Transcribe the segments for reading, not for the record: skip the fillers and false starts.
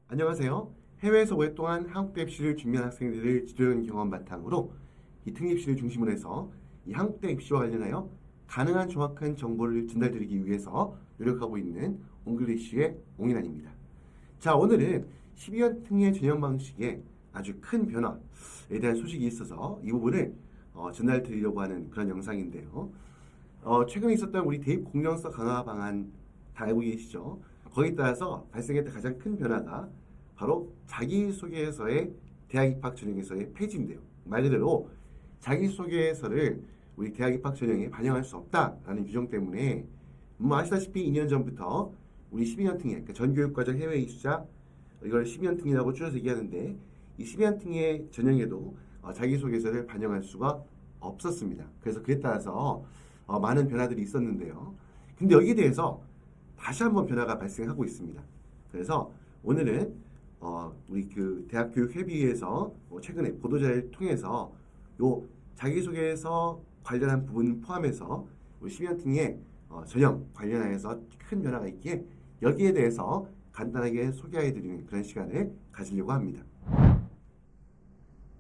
안녕하세요. 해외에서 오랫동안 한국대 입시를 준비한 학생들을 지도하는 경험 바탕으로 이 특립시를 중심으로 해서 이 한국대 입시와 관련하여 가능한 정확한 정보를 전달드리기 위해서 노력하고 있는 옹글리쉬의 옹인환입니다. 자, 오늘은 12월 특례 전형 방식에 아주 큰 변화에 대한 소식이 있어서 이 부분을 전달드리려고 하는 그런 영상인데요. 최근에 있었던 우리 대입 공정성 강화 방안 다 알고 계시죠? 거기에 따라서 발생했던 가장 큰 변화가 바로 자기소개서의 대학 입학 전형에서의 폐지인데요. 말 그대로 자기소개서를 우리 대학 입학 전형에 반영할 수 없다라는 규정 때문에 아시다시피 2년 전부터 우리 12년 특례, 그러니까 전교육과정 해외 이수자 이걸 12년 특례라고 줄여서 얘기하는데 이 12년 특례 전형에도 자기소개서를 반영할 수가 없었습니다. 그래서 그에 따라서 많은 변화들이 있었는데요. 근데 여기에 대해서 다시 한번 변화가 발생하고 있습니다. 그래서 오늘은 우리 그 대학교육협의회에서 최근에 보도자를 통해서 요 자기소개서 관련한 부분 포함해서 우리 12년 특례 전형 관련하여서 큰 변화가 있기에 여기에 대해서 간단하게 소개해드리는 그런 시간을 가지려고 합니다.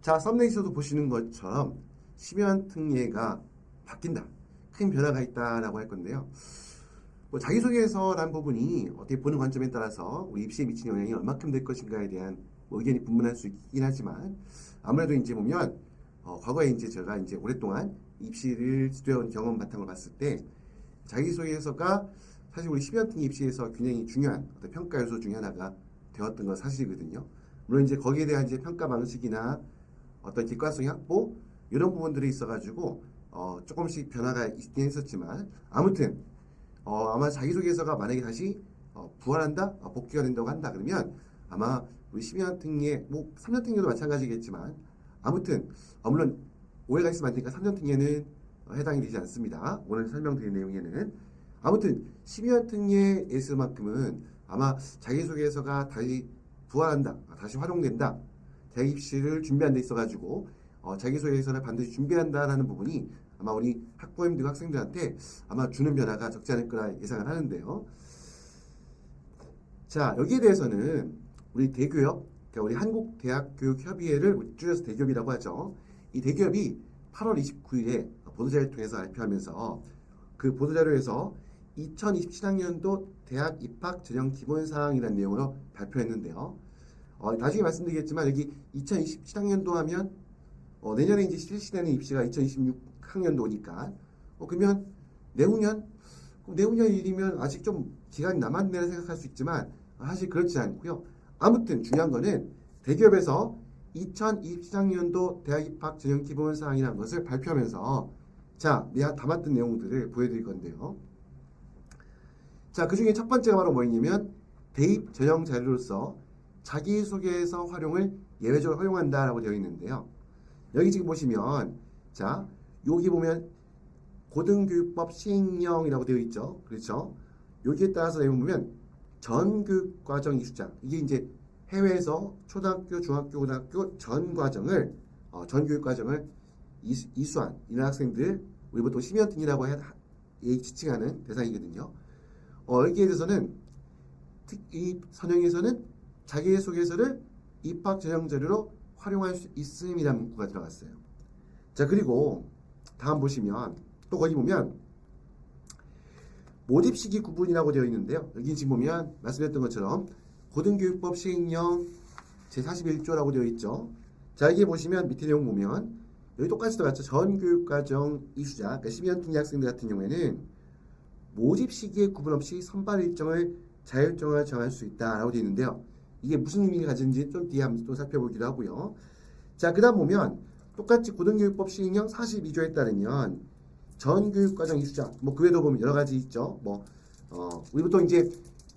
자, 썸네일에서도 보시는 것처럼 12년 특례가 바뀐다. 큰 변화가 있다라고 할 건데요. 자기소개서라는 부분이 어떻게 보는 관점에 따라서 우리 입시에 미치는 영향이 얼마큼 될 것인가에 대한 의견이 분분할 수 있긴 하지만 아무래도 이제 보면 과거에 이제 제가 이제 오랫동안 입시를 지도해온 경험 바탕으로 봤을 때 자기소개서가 사실 우리 12년 특례 입시에서 굉장히 중요한 어떤 평가 요소 중에 하나가 되었던 건 사실이거든요. 물론 이제 거기에 대한 이제 평가 방식이나 어떤 객관성 확보 이런 부분들이 있어가지고 조금씩 변화가 있긴 했었지만 아무튼 아마 자기소개서가 만약에 다시 부활한다, 복귀가 된다고 한다 그러면 아마 우리 12년 특례, 뭐 3년 특례도 마찬가지겠지만 아무튼 물론 오해가 있으면 안 되니까 3년 특례는 해당이 되지 않습니다. 오늘 설명드린 내용에는 아무튼 12년 특례에서만큼은 아마 자기소개서가 다시 부활한다, 다시 활용된다, 대학 입시를 준비하는 데 있어가지고 자기소개서를 반드시 준비한다라는 부분이 아마 우리 학부모님들 학생들한테 아마 주는 변화가 적지 않을 거라 예상을 하는데요. 자, 여기에 대해서는 우리 대교협, 그러니까 우리 한국대학교육협의회를 줄여서 대교협이라고 하죠. 이 대교협이 8월 29일에 보도자료를 통해서 발표하면서 그 보도자료에서 2027학년도 대학 입학 전형 기본사항이라는 내용으로 발표했는데요. 나중에 말씀드리겠지만 여기 2027학년도 하면 내년에 이제 실시되는 입시가 2026학년도니까 그러면 내후년 일이면 아직 좀 기간이 남았네라 생각할 수 있지만 사실 그렇지 않고요. 아무튼 중요한 거는 대기업에서 2027학년도 대학 입학 전형 기본 사항이라는 것을 발표하면서 자, 내가 담았던 내용들을 보여드릴 건데요. 자, 그 중에 첫 번째가 바로 뭐였냐면 대입 전형 자료로서 자기소개서 활용을 예외적으로 허용한다라고 되어 있는데요. 여기 지금 보시면 자, 여기 보면 고등교육법 시행령이라고 되어 있죠. 그렇죠? 여기에 따라서 내용 보면 전교육과정 이수자 이게 이제 해외에서 초등학교, 중학교, 고등학교 전 과정을 전교육과정을 이수한 이런 학생들 우리 보통 심연등이라고 지칭하는 대상이거든요. 여기에 대해서는 이 선형에서는 자기소개서를 입학 전형 자료로 활용할 수 있음이라는 문구가 들어갔어요. 자, 그리고 다음 보시면 또 거기 보면 모집 시기 구분이라고 되어 있는데요. 여기 지금 보면 말씀드렸던 것처럼 고등교육법 시행령 제41조라고 되어 있죠. 자, 여기 보시면 밑에 내용 보면 여기 똑같이 들어갔죠. 전교육과정 이수자, 그러니까 12년 특례 학생들 같은 경우에는 모집 시기에 구분 없이 선발 일정을 자율적으로 정할 수 있다라고 되어 있는데요. 이게 무슨 의미를 가지는지 좀 뒤에 한번 또 살펴보기도 하고요. 자, 그 다음 보면 똑같이 고등교육법 시행령 42조에 따르면 전교육과정 이수자, 그 외에도 보면 여러 가지 있죠. 우리 보통 이제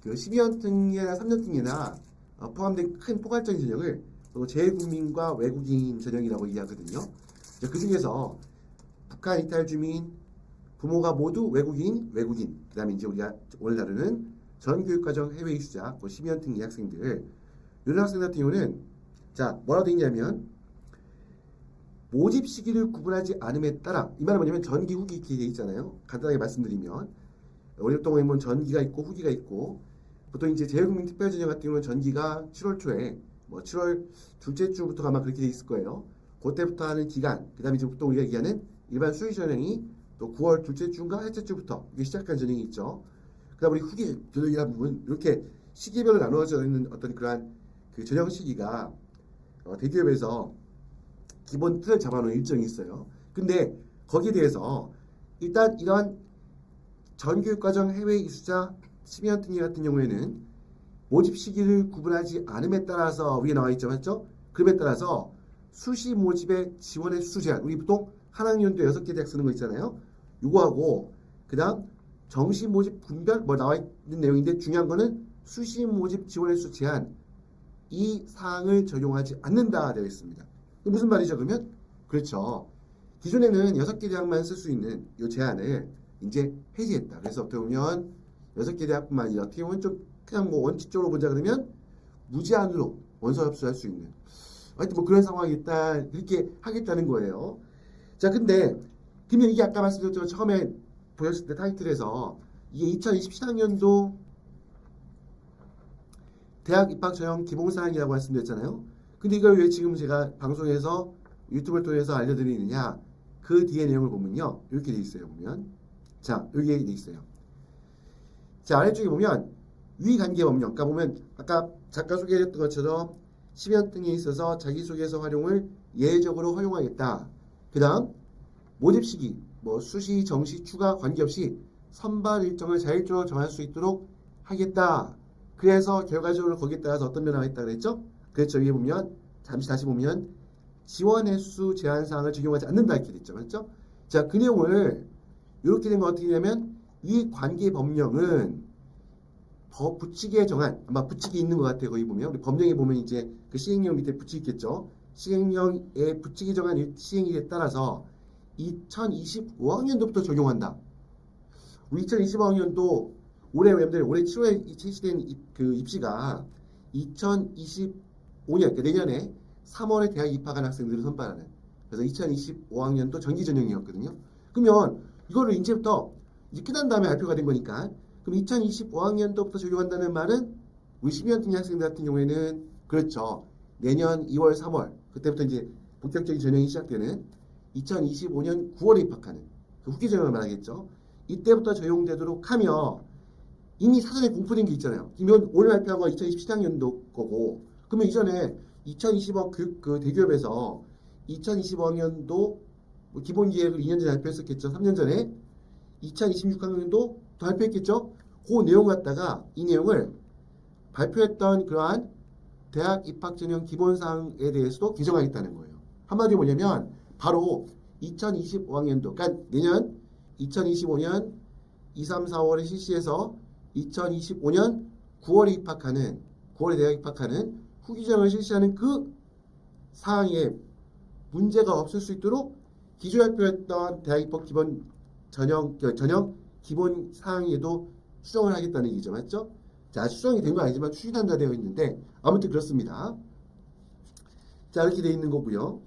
그 12년 특례나 3년 특례나 포함된 큰 포괄적인 전형을 재외국민과 외국인 전형이라고 이해하거든요. 그 중에서 북한 이탈 주민, 부모가 모두 외국인, 그 다음에 이제 우리가 오늘 다루는 전교육과정 해외 이수자, 12년 특례 학생들, 이런 학생들 같은 경우는 자, 뭐라고 되어 있냐면 모집 시기를 구분하지 않음에 따라 이 말은 뭐냐면 전기, 후기 이렇게 되어 있잖아요. 간단하게 말씀드리면 우리 보통 보면 전기가 있고 후기가 있고 보통 이제 재외국민 특별전형 같은 경우는 전기가 7월 초에 뭐 7월 둘째 주부터 아마 그렇게 돼 있을 거예요. 그때부터 하는 기간, 그다음에 이제 보통 우리가 얘기하는 일반 수의 전형이 또 9월 둘째 주인가 셋째 주부터 이게 시작한 전형이 있죠. 그다음 우리 후기 전형이라는 부분 이렇게 시기별로 나누어져 있는 어떤 그러한 그 전형 시기가 대기업에서 기본 틀을 잡아놓은 일정이 있어요. 근데 거기에 대해서 일단 이러한 전교육과정 해외 이수자 심의원 등기 같은 경우에는 모집 시기를 구분하지 않음에 따라서 위에 나와 있죠, 맞죠? 그럼에 따라서 수시 모집의 지원의 수 제한, 우리 보통 한 학년도 6개 대학 쓰는 거 있잖아요. 이거하고 그다음 정시 모집 분별 뭐 나와 있는 내용인데 중요한 거는 수시 모집 지원의 수 제한 이 사항을 적용하지 않는다 되어 있습니다. 무슨 말이죠, 그러면? 그렇죠. 기존에는 6개 대학만 쓸 수 있는 이 제한을 이제 해제했다. 그래서 어떻게 보면 6개 대학뿐만 아니라 어떻게 보면 좀 그냥 뭐 원칙적으로 보자 그러면 무제한으로 원서 접수할 수 있는 하여튼 뭐 그런 상황이 있다. 그렇게 하겠다는 거예요. 자, 근데 그러면 이게 아까 말씀드렸죠. 처음에 보였을 때 타이틀에서 이게 2027학년도 대학 입학 전형 기본사항이라고 말씀드렸잖아요. 근데 이걸 왜 지금 제가 방송에서 유튜브를 통해서 알려드리느냐? 그 뒤에 내용을 보면요. 이렇게 돼 있어요. 보면 자, 여기에 돼 있어요. 자, 아래쪽에 보면 위관계 법령. 그러니까 보면 아까 작가 소개해줬던 것처럼 심의원 등에 있어서 자기소개서 활용을 예외적으로 허용하겠다. 그 다음 모집 시기, 뭐 수시, 정시, 추가 관계없이 선발 일정을 자율적으로 정할 수 있도록 하겠다. 그래서 결과적으로 거기에 따라서 어떤 변화가 있다 그랬죠? 그렇죠. 위에 보면 잠시 다시 보면 지원 횟수 제한 사항을 적용하지 않는다 이렇게 됐죠. 맞죠? 자, 그 내용을 이렇게 된 거 어떻게 되냐면 이 관계 법령은 더 붙이기에 정한 아마 붙이기 있는 것 같아요. 거기 보면 우리 법령에 보면 이제 그 시행령 밑에 붙이 있겠죠. 시행령에 붙이기 정한 시행일에 따라서 2025학년도부터 적용한다. 우리 2025학년도 올해 여러분들 올해 7월에 실시된 그 입시가 2025년 그러니까 내년에 3월에 대학 입학한 학생들을 선발하는 그래서 2025학년도 정기 전형이었거든요. 그러면 이거를 이제부터 이제 끝난 다음에 발표가 된 거니까 그럼 2025학년도부터 적용한다는 말은 우리 12년 등의 학생들 같은 경우에는 그렇죠. 내년 2월, 3월 그때부터 이제 본격적인 전형이 시작되는 2025년 9월에 입학하는 그 후기 전형을 말하겠죠. 이때부터 적용되도록 하며 이미 사전에 공포된 게 있잖아요. 이면 오늘 발표한 거 2027학년도 거고 그러면 이전에 2025 그 대기업에서 2025학년도 뭐 기본 기획을 2년 전에 발표했었겠죠. 3년 전에 2026학년도 더 발표했겠죠. 그 내용 갖다가 이 내용을 발표했던 그러한 대학 입학 전형 기본사항에 대해서도 개정하겠다는 거예요. 한마디로 뭐냐면 바로 2025학년도 그러니까 내년 2025년 2, 3, 4월에 실시해서 2025년 9월에 입학하는 9월에 대학 입학하는 후기전형을 실시하는 그 사항에 문제가 없을 수 있도록 기존 발표했던 대학 입학 기본 전형 기본 사항에도 수정을 하겠다는 얘기죠. 맞죠? 자, 수정이 된 건 아니지만 추진한다 되어 있는데 아무튼 그렇습니다. 자, 이렇게 되어 있는 거고요.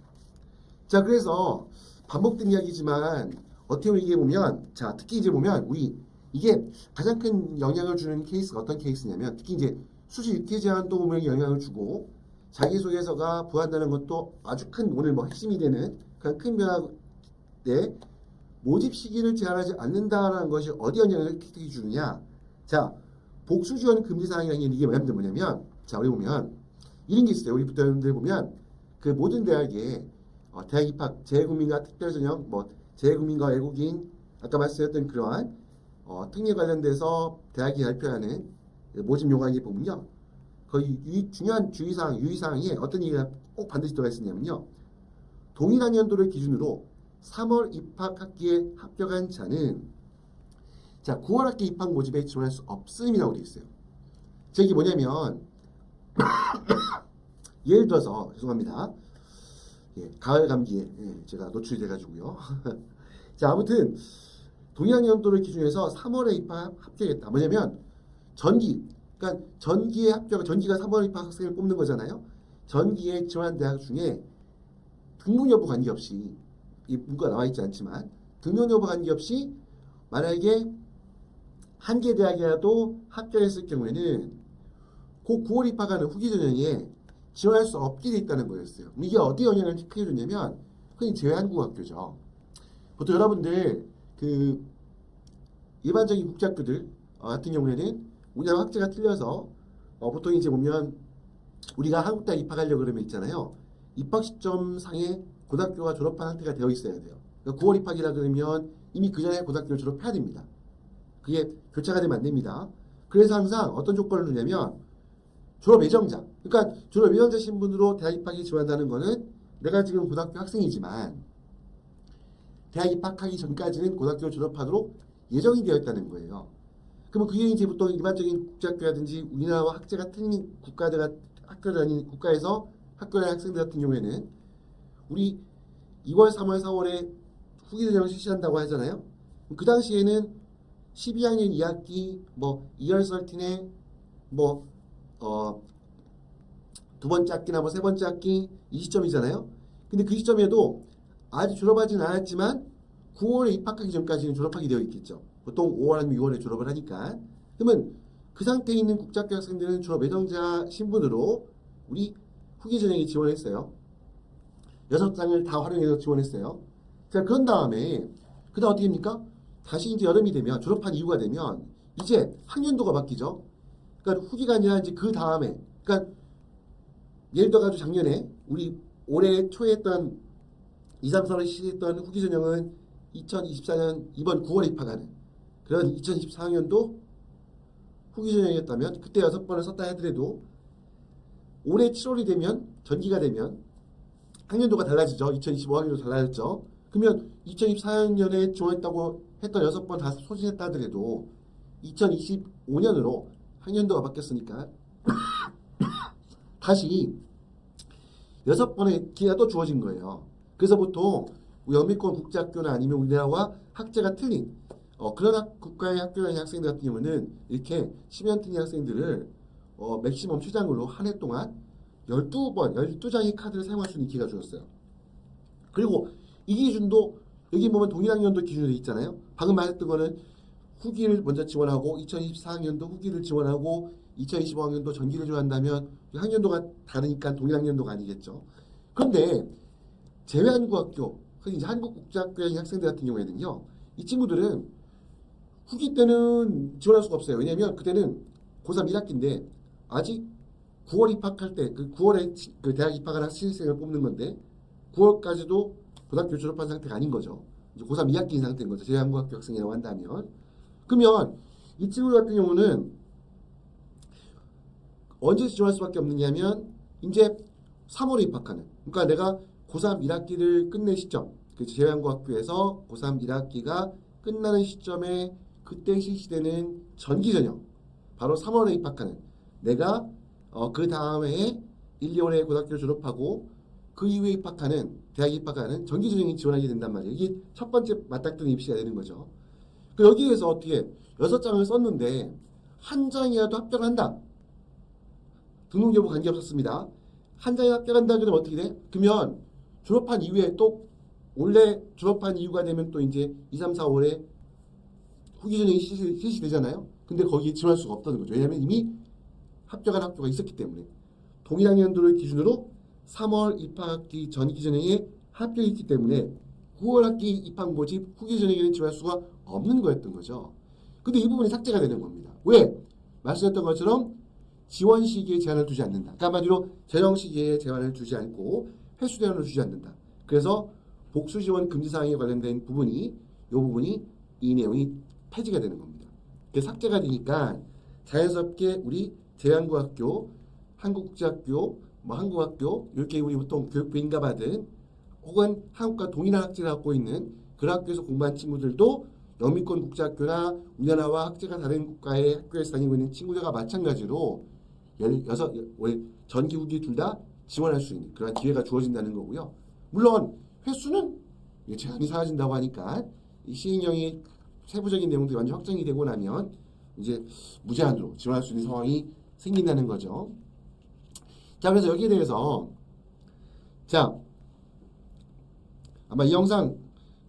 자, 그래서 반복된 이야기지만 어떻게 보면 이게 보면 자, 특히 이제 보면 우리 이게 가장 큰 영향을 주는 케이스가 어떤 케이스냐면 특히 이제 수시 육회 제한도 보면 영향을 주고 자기소개서가 부한다는 것도 아주 큰 오늘 뭐 핵심이 되는 그런 큰 변화인데 모집 시기를 제한하지 않는다라는 것이 어디 영향을 특히 주느냐? 자, 복수 지원 금지 사항이라는 게 이게 뭐냐면 자, 우리 보면 이런 게 있어요. 우리부터 여러분들 보면 그 모든 대학에 대학 입학 재외국민과 특별전형 뭐 재외국민과 외국인 아까 말씀드렸던 그러한 특례 관련돼서 대학이 발표하는 모집 요강에 보면요. 거의 중요한 주의사항, 유의사항에 어떤 얘기가 꼭 반드시 들어가 있었냐면요. 동일한 연도를 기준으로 3월 입학 학기에 합격한 자는 자 9월 학기 입학 모집에 지원할 수 없음이라고 되어 있어요. 자, 이게 뭐냐면 예를 들어서 죄송합니다. 예, 가을 감기에 제가 노출이 돼가지고요. 자, 아무튼 동일한 연도를 기준해서 3월에 입학 합격했다. 뭐냐면 그러니까 전기에 합격, 전기가 3월 입학 학생을 뽑는 거잖아요. 전기에 지원한 대학 중에 등록 여부 관계없이 이 문구가 나와 있지 않지만 등록 여부 관계없이 만약에 한 개 대학이라도 합격했을 경우에는 그 9월 입학하는 후기 전형에 지원할 수 없게 돼 있다는 거였어요. 이게 어디 영향을 크게 줬냐면 흔히 제외한국학교죠. 보통 여러분들 그 일반적인 국제학교들 같은 경우에는 우리나라 학제가 틀려서 보통 이제 보면 우리가 한국대학 입학하려고 그러면 있잖아요. 입학 시점 상에 고등학교가 졸업한 상태가 되어 있어야 돼요. 그러니까 9월 입학이라 그러면 이미 그 전에 고등학교를 졸업해야 됩니다. 그게 교차가 되면 안 됩니다. 그래서 항상 어떤 조건을 두냐면 졸업 예정자. 그러니까 졸업 예정자 신분으로 대학 입학에 지원한다는 거는 내가 지금 고등학교 학생이지만 대학 입학하기 전까지는 고등학교 졸업하도록 예정이 되어 있다는 거예요. 그러면 그게 이제 보통 일반적인 국제학교라든지 우리나라와 학제가 틀린 국가들, 학교를 다니는 국가에서 학교를 다니는 학생들 같은 경우에는 우리 2월, 3월, 4월에 후기 전형을 실시한다고 하잖아요. 그 당시에는 12학년 2학기 뭐 2열 설틴에 두 번째 학기나 뭐 세 번째 학기 이 시점이잖아요. 근데 그 시점에도 아직 졸업하지는 않았지만 9월에 입학하기 전까지는 졸업하게 되어 있겠죠. 보통 5월 아니면 6월에 졸업을 하니까. 그러면 그 상태에 있는 국제학교 학생들은 졸업 예정자 신분으로 우리 후기 전형에 지원했어요. 6장을 다 활용해서 지원했어요. 자, 그런 다음에 그다음 어떻게 됩니까? 다시 이제 여름이 되면 졸업한 이후가 되면 이제 학년도가 바뀌죠. 그러니까 후기가 아니라 이제 그 다음에 그러니까 예를 들어가지고 작년에 우리 올해 초에 했던 2, 3, 4월 시작했던 후기 전형은 2024년 이번 9월에 입학하는 그런 2024학년도 후기 전형이었다면 그때 6번을 썼다 하더라도 올해 7월이 되면 전기가 되면 학년도가 달라지죠. 2025학년도 달라졌죠. 그러면 2024년에 지원했다고 했던 6번 다 소진했다 하더라도 2025년으로 학년도가 바뀌었으니까 다시 6번의 기회가 또 주어진 거예요. 그래서 보통 영미권 국제학교나 아니면 우리나라와 학제가 틀린 그런 국가의 학교에 있는 학생들 같은 경우는 이렇게 10년 틀린 학생들을 맥시멈 최장으로 한 해 동안 12번, 12장의 카드를 사용할 수 있는 기회가 주었어요. 그리고 이 기준도 여기 보면 동일학년도 기준으로 돼 있잖아요. 방금 말했던 거는 후기를 먼저 지원하고 2024학년도 후기를 지원하고 2025학년도 전기를 지원한다면 학년도가 다르니까 동일학년도가 아니겠죠. 그런데 제외한국학교, 흔히 이제 한국국제학교의 학생들 같은 경우에는요. 이 친구들은 후기 때는 지원할 수가 없어요. 왜냐하면 그때는 고3 1학기인데 아직 9월 입학할 때 그 9월에 그 대학 입학하는 신입생을 뽑는 건데 9월까지도 고등학교 졸업한 상태가 아닌 거죠. 이제 고3 2학기인 상태인 거죠. 제외한국학교 학생이라고 한다면. 그러면 이 친구 같은 경우는 언제 지원할 수밖에 없느냐면 이제 3월에 입학하는. 그러니까 내가 고3 1학기를 끝낸 시점, 그 제외한국학교에서 고3 1학기가 끝나는 시점에 그때 실시되는 전기 전형, 바로 3월에 입학하는. 내가 그 다음에 1, 2월에 고등학교를 졸업하고 그 이후에 입학하는 대학에 입학하는 정기 전형이 지원하게 된단 말이에요. 이게 첫 번째 맞닥뜨는 입시가 되는 거죠. 그 여기에서 어떻게 6장을 썼는데 한 장이라도 합격을 한다. 등록 여부 관계없었습니다. 한 장에 합격한다 그러면 어떻게 돼? 그러면 졸업한 이후에 또 원래 졸업한 이후가 되면 또 이제 2, 3, 4월에 후기 전형이 실시되잖아요. 근데 거기에 지원할 수가 없다는 거죠. 왜냐하면 이미 합격한 학교가 있었기 때문에 동일학년도를 기준으로 3월 입학학기 전기 전형에 합격이 있기 때문에 9월 학기 입학 모집 후기 전형에는 지원할 수가 없는 거였던 거죠. 근데 이 부분이 삭제가 되는 겁니다. 왜? 말씀드렸던 것처럼 지원 시기에 제한을 두지 않는다. 그러니까 한마디로 전형 시기에 제한을 두지 않고 횟수 제한을 두지 않는다. 그래서 복수 지원 금지 사항에 관련된 부분이 이 부분이 이 내용이 폐지가 되는 겁니다. 삭제가 되니까 자연스럽게 우리 제한국학교, 한국국제학교, 한국학교 이렇게 우리 보통 교육부 인가받은 혹은 한국과 동일한 학제를 갖고 있는 그 학교에서 공부한 친구들도 영미권 국제학교나 우리나라와 학제가 다른 국가의 학교에서 다니고 있는 친구들과 마찬가지로 16 전기 후기 둘 다 지원할 수 있는 그런 기회가 주어진다는 거고요. 물론 횟수는 제한이 사라진다고 하니까 이 시행령이 세부적인 내용들이 완전 확정이 되고 나면 이제 무제한으로 지원할 수 있는 상황이 생긴다는 거죠. 자, 그래서 여기에 대해서 자 아마 이 영상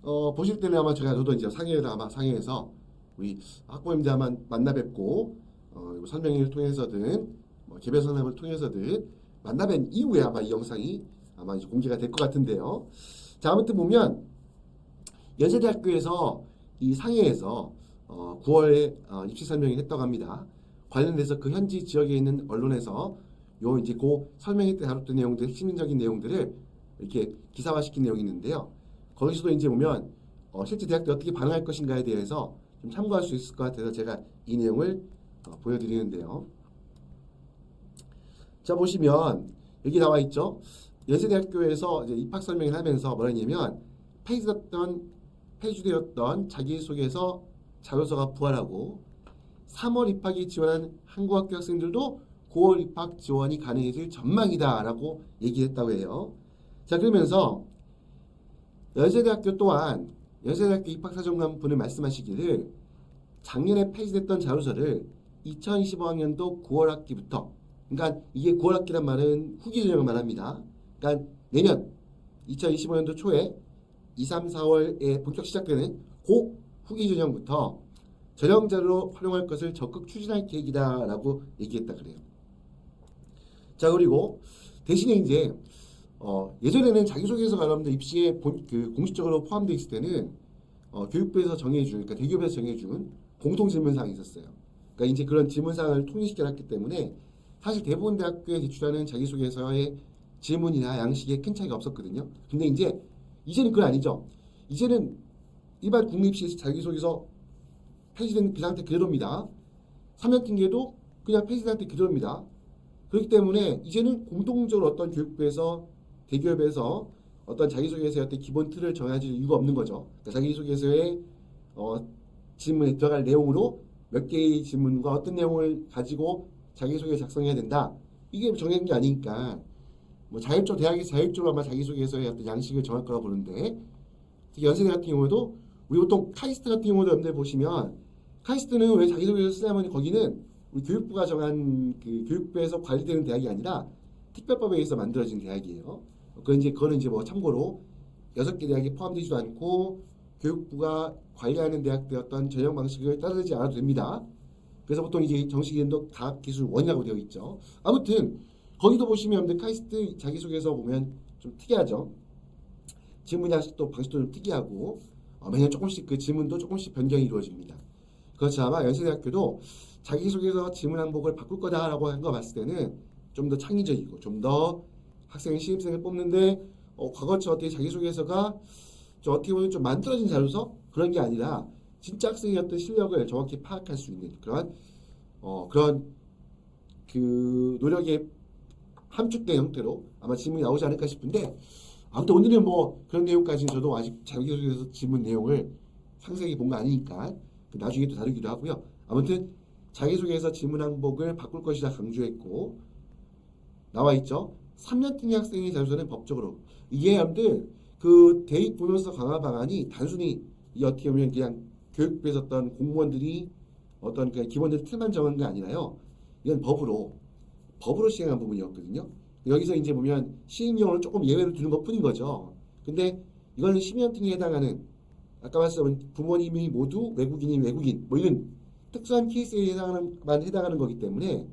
보실 때는 아마 저도 이제 상해에서 우리 학부모님들 한번 만나 뵙고 설명회를 통해서든 뭐 개별 상담을 통해서든 만나 뵌 이후에 아마 이 영상이 아마 이제 공개가 될 것 같은데요. 자, 아무튼 보면 연세대학교에서 이 상해에서 9월에 입시 설명회를 했다고 합니다. 관련돼서 그 현지 지역에 있는 언론에서 요 이제 그 설명회 때 다뤘던 내용들, 핵심적인 내용들을 이렇게 기사화시킨 내용이 있는데요. 거기서도 이제 보면 실제 대학들이 어떻게 반응할 것인가에 대해서 좀 참고할 수 있을 것 같아서 제가 이 내용을 보여드리는데요. 자, 보시면 여기 나와 있죠. 연세대학교에서 이제 입학 설명을 하면서 뭐라 했냐면 폐지되었던 자기소개서 자료서가 부활하고 3월 입학에 지원한 한국학교 학생들도 9월 입학 지원이 가능해질 전망이다라고 얘기했다고 해요. 자, 그러면서 연세대학교 또한 연세대학교 입학사정관분을 말씀하시기를 작년에 폐지됐던 자료서를 2015학년도 9월 학기부터, 그러니까 이게 9월 학기란 말은 후기 전형을 말합니다. 그러니까 내년 2025년도 초에 2, 3, 4월에 본격 시작되는 그 후기 전형부터 전형 자료로 활용할 것을 적극 추진할 계획이다라고 얘기했다 그래요. 자, 그리고 대신에 이제 예전에는 자기소개서가 여러분들 입시에 공식적으로 포함되어 있을 때는 교육부에서 정해준, 그러니까 대기업에서 정해준 공통 질문사항이 있었어요. 그러니까 이제 그런 질문사항을 통일시켜놨기 때문에 사실 대부분 대학교에 제출하는 자기소개서의 질문이나 양식에 큰 차이가 없었거든요. 근데 이제는 그건 아니죠. 이제는 일반 국립시 자기소개서 폐지된 그 상태 그대로입니다. 3년 징계도 그냥 폐지된 상태 그대로입니다. 그렇기 때문에 이제는 공동적으로 어떤 교육부에서 대기업에서 어떤 자기소개서의 어떤 기본 틀을 정해질 이유가 없는 거죠. 그러니까 자기소개서의 질문에 들어갈 내용으로 몇 개의 질문과 어떤 내용을 가지고 자기소개 작성해야 된다. 이게 정해진 게 아니니까 뭐 대학이 자율적으로 아마 자기소개서의 어떤 양식을 정할 거라고 보는데, 특히 연세대 같은 경우도 우리 보통 카이스트 같은 경우도 여러분들 보시면 카이스트는 왜 자기소개서 쓰냐면 거기는 우리 교육부가 정한 그 교육부에서 관리되는 대학이 아니라 특별법에 의해서 만들어진 대학이에요. 그거는 이제 뭐 참고로 6개 대학이 포함되지도 않고 교육부가 관리하는 대학들 어떤 전형 방식을 따르지 않아도 됩니다. 그래서 보통 이제 정식 이름도 과학기술원이라고 되어 있죠. 아무튼 거기도 보시면 여러분들 카이스트 자기소개서 보면 좀 특이하죠. 질문 양식도 방식도 좀 특이하고 매년 조금씩 그 질문도 조금씩 변경이 이루어집니다. 그렇죠. 아마 연세대학교도 자기소개서 질문 항목을 바꿀 거다라고 한 거 봤을 때는 좀 더 창의적이고 좀 더 학생 신입생을 뽑는데 과거처럼 어떻게 자기소개서가 좀 어떻게 보면 좀 만들어진 자료서 그런 게 아니라 진짜 학생의 어떤 실력을 정확히 파악할 수 있는 그런 그 노력에 함축된 형태로 아마 질문이 나오지 않을까 싶은데, 아무튼 오늘은 뭐 그런 내용까지는 저도 아직 자기소개서 질문 내용을 상세히 본 거 아니니까 나중에 또 다루기도 하고요. 아무튼 자기소개서 질문 항목을 바꿀 것이다 강조했고, 나와 있죠. 3년 특례 학생의 자료서는 법적으로, 이게 여러분들 그 대입 보너스 강화 방안이 단순히 이 어떻게 보면 그냥 교육부에서 어떤 공무원들이 어떤 그 기본적인 틀만 정한 게 아니라요. 이건 법으로 시행한 부분이었거든요. 여기서 이제 보면 시행령을 조금 예외로 두는 것 뿐인 거죠. 근데 이거는 심연 등에 해당하는, 아까 말씀드린 부모님이 모두 외국인 뭐 이런 특수한 케이스에 해당하는 거기 때문에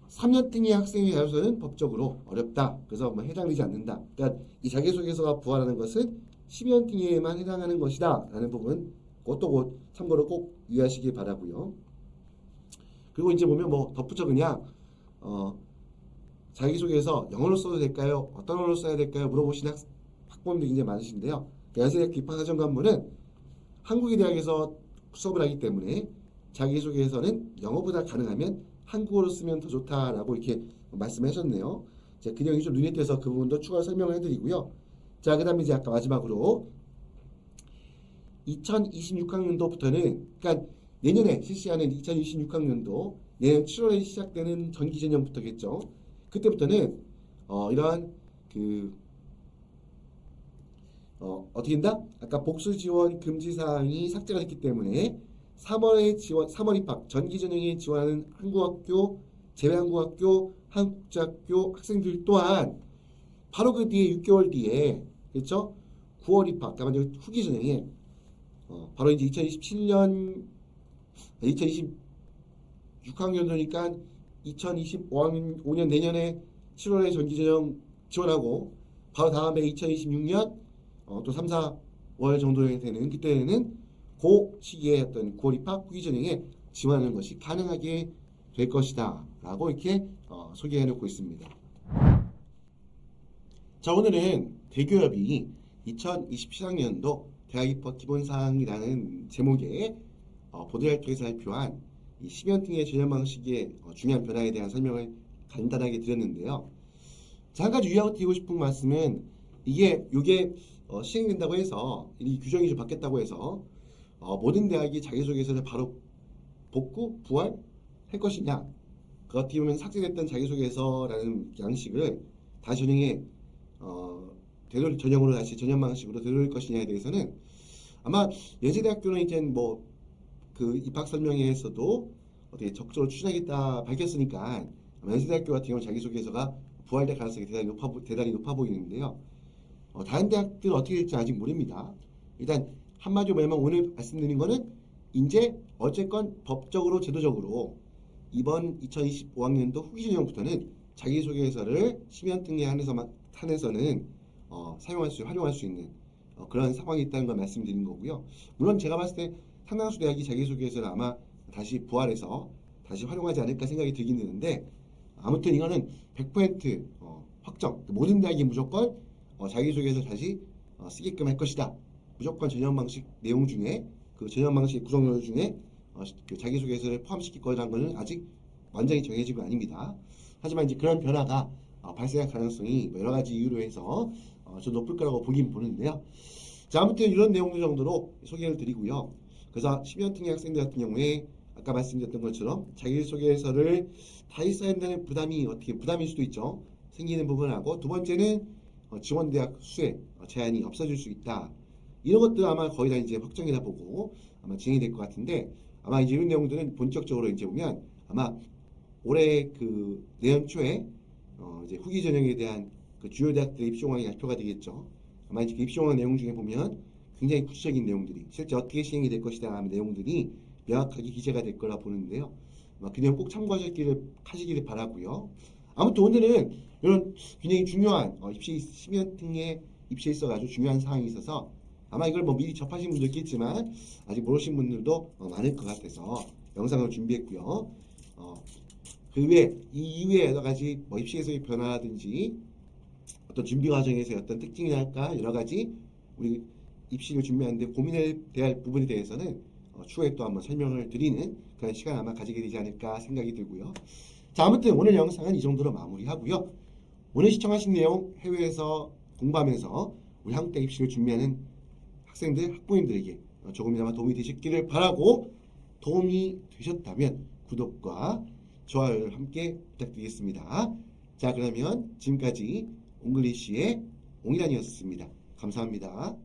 3년 등의 학생의 자료서는 법적으로 어렵다. 그래서 뭐 해당되지 않는다. 그러니까 이 자기소개서가 부활하는 것은 10년 등에만 해당하는 것이다 라는 부분, 그것도 참고로 꼭 유의하시기 바라고요. 그리고 이제 보면 뭐 덧붙여 그냥 자기소개서 영어로 써도 될까요? 어떤 언어로 써야 될까요? 물어보시는 학부모님들 굉장히 많으신데요. 연세대학교 입학사정관부는 한국의 대학에서 수업을 하기 때문에 자기소개서는 영어보다 가능하면 한국어로 쓰면 더 좋다라고 이렇게 말씀하셨네요. 자, 그 내용이 좀 눈에 띄어서 그 부분도 추가 설명을 해드리고요. 자, 그 다음에 이제 아까 마지막으로 2026학년도부터는, 그러니까 내년에 실시하는 2026학년도 내년 7월에 시작되는 전기전형부터겠죠. 그때부터는 이러한 어떻게 된다? 아까 복수 지원 금지 사항이 삭제가 됐기 때문에 3월 입학 전기전형에 지원하는 한국학교, 제외한국학교, 한국자학교 학생들 또한 바로 그 뒤에 6개월 뒤에, 그렇죠? 9월 입학, 그러니까 후기 전형에 바로 이제 2027년, 2026학년도니까 2025년 내년에 7월에 전기전형 지원하고 바로 다음에 2026년 또 3, 4월 정도에 되는 그때는 그 시기에 어떤 9월 입학 후기전형에 지원하는 것이 가능하게 될 것이다 라고 이렇게 소개해 놓고 있습니다. 자, 오늘은 대교협이 2027학년도 대학 입학 기본사항이라는 제목의 보도자를 통해서 발표한 이 10연등의 전형 방식의 중요한 변화에 대한 설명을 간단하게 드렸는데요. 자, 한 가지 유의하고 드리고 싶은 말씀은 이게 시행된다고 해서 이 규정이 좀 바뀌었다고 해서 모든 대학이 자기소개서를 바로 복구, 부활할 것이냐, 그 어떻게 보면 삭제됐던 자기소개서라는 양식을 다시 전형에 전형으로 다시 전형 방식으로 되돌릴 것이냐에 대해서는 아마 연세대학교는 이제 뭐 그 입학 설명회에서도 어떻게 적극적으로 추진하겠다 밝혔으니까 아마 연세대학교 같은 경우 자기소개서가 부활될 가능성이 대단히 높아 보이는데요. 다른 대학들은 어떻게 될지 아직 모릅니다. 일단 한마디로 말하면 오늘 말씀드린 거는 이제 어쨌건 법적으로 제도적으로 이번 2025학년도 후기전형부터는 자기소개서를 심연등에 한해서는 활용할 수 있는 그런 상황이 있다는 걸 말씀드린 거고요. 물론 제가 봤을 때 상당수 대학이 자기소개서를 아마 다시 부활해서 다시 활용하지 않을까 생각이 들긴 드는데 아무튼 이거는 100% 확정, 모든 대학이 무조건 자기소개서 다시 쓰게끔 할 것이다. 무조건 전형 방식 내용 중에 그 전형 방식 구성 요소 중에 그 자기소개서를 포함시킬 거라는 것은 아직 완전히 정해진 건 아닙니다. 하지만 이제 그런 변화가 발생할 가능성이 여러 가지 이유로 해서 좀 높을 거라고 보긴 보는데요. 자, 아무튼 이런 내용들 정도로 소개를 드리고요. 그래서 10연등의 학생들 같은 경우에 아까 말씀드렸던 것처럼 자기소개서를 다시 써야 한다는 부담일 수도 있죠. 생기는 부분하고 두 번째는 지원대학 수의 제한이 없어질 수 있다. 이런 것도 아마 거의 다 이제 확정이다 보고 아마 진행이 될 것 같은데 아마 이제 이런 내용들은 본격적으로 이제 보면 아마 올해 그 내년 초에 이제 후기 전형에 대한 그 주요 대학들의 입시공항이 발표가 되겠죠. 아마 이제 그 입시공항 내용 중에 보면 굉장히 구체적인 내용들이 실제 어떻게 시행이 될 것이다 하는 내용들이 명확하게 기재가 될 거라 보는데요. 그 내용 꼭 참고하시기를 바라고요. 아무튼 오늘은 이런 굉장히 중요한 입시 심연등에 입시에 있어 아주 중요한 사항이 있어서 아마 이걸 뭐 미리 접하신 분도 있겠지만 아직 모르신 분들도 많을 것 같아서 영상을 준비했고요. 그 외에 이 이후에 여러 가지 뭐 입시에서의 변화라든지 어떤 준비 과정에서의 어떤 특징이랄까 여러 가지 우리 입시를 준비하는데 고민해야 될 부분에 대해서는 추후에 또 한번 설명을 드리는 그런 시간 아마 가지게 되지 않을까 생각이 들고요. 자, 아무튼 오늘 영상은 이 정도로 마무리하고요. 오늘 시청하신 내용 해외에서 공부하면서 우리 한국대 입시를 준비하는 학생들, 학부모님들에게 조금이나마 도움이 되셨기를 바라고 도움이 되셨다면 구독과 좋아요를 함께 부탁드리겠습니다. 자, 그러면 지금까지 옹글리시의 옹이란이었습니다. 감사합니다.